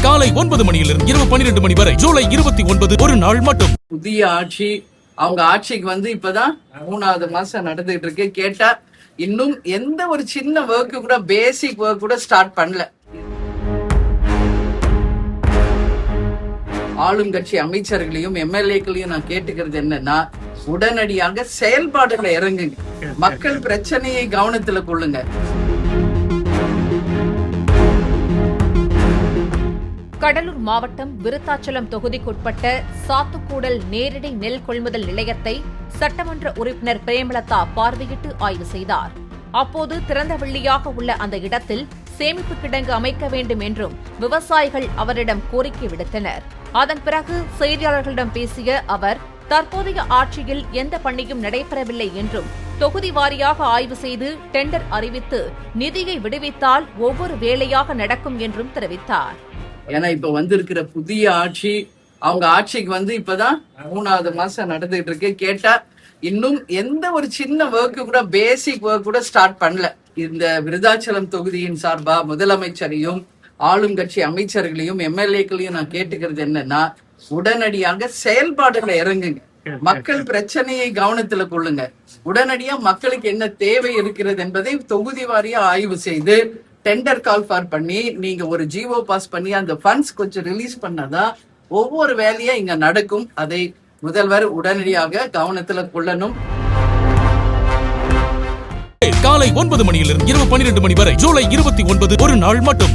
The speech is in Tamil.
காலை 9 மணியிலிருந்து இரவு 12 மணி வரை ஜூலை 29 ஒரு நாள் மட்டும். புதிய ஆட்சி அவங்க ஆட்சிக்கு வந்து இப்பதான் 3வது மாசம் நடந்துட்டு இருக்கு. கேட்டா இன்னும் எந்த ஒரு சின்ன ஒர்க்கு கூட பேசிக் ஒர்க் கூட ஸ்டார்ட் பண்ணல. ஆளும் கட்சி அமைச்சர்களையும் எம்எல்ஏக்களையும் நான் கேட்டுக்கிறது என்னன்னா, உடனடியாக செயல்பாடுகளை இறங்குங்க. மக்கள் பிரச்சனையை கவனத்துல கொள்ளுங்க. கடலூர் மாவட்டம் விருத்தாச்சலம் தொகுதிக்குட்பட்ட சாத்துக்கூடல் நேரடி நெல் கொள்முதல் நிலையத்தை சட்டமன்ற உறுப்பினர் பிரேமலதா பார்வையிட்டு ஆய்வு செய்தார். அப்போது திறந்தவெளியாக உள்ள அந்த இடத்தில் சேமிப்பு கிடங்கு அமைக்க வேண்டும் என்றும் விவசாயிகள் அவரிடம் கோரிக்கை விடுத்தனர். அதன் பிறகு செய்தியாளர்களிடம் பேசிய அவர், தற்போதைய ஆட்சியில் எந்த பணியும் நடைபெறவில்லை என்றும் தொகுதி வாரியாக ஆய்வு செய்து டெண்டர் அறிவித்து நிதியை விடுவித்தால் ஒவ்வொரு வேலையாக நடக்கும் என்றும் தெரிவித்தார். ஏன்னா இப்ப வந்திருக்கிற புதிய ஆட்சி அவங்க ஆட்சிக்கு வந்து இப்பதான் 3வது மாசம் நடந்துட்டு இருக்கு. கேட்டா இன்னும் எந்த ஒரு சின்ன ஒர்க்கு கூட பேசிக் ஒர்க் கூட ஸ்டார்ட் பண்ணல. இந்த விருதாச்சலம் தொகுதியின் சார்பா முதலமைச்சரையும் ஆளும் கட்சி அமைச்சர்களையும் எம்எல்ஏக்களையும் நான் கேட்டுக்கிறது என்னன்னா, உடனடியாக செயல்பாடுகளை இறங்குங்க. மக்கள் பிரச்சனையை கவனத்துல கொள்ளுங்க. உடனடியா மக்களுக்கு என்ன தேவை இருக்கிறது என்பதை தொகுதி வாரியா ஆய்வு செய்து டெண்டர் கால் ஃபார் பண்ணி நீங்க ஒரு ஜிஓ பாஸ் பண்ணி அந்த ஃபண்ட்ஸ் கொஞ்சம் ரிலீஸ் பண்ணாதான் ஒவ்வொரு வேலையா இங்க நடக்கும். அதை முதல்வர் உடனடியாக கவனத்துல கொள்ளணும். காலை 9 மணியிலிருந்து இரவு 12 மணி வரை ஜூலை 29 ஒரு நாள் மட்டும்.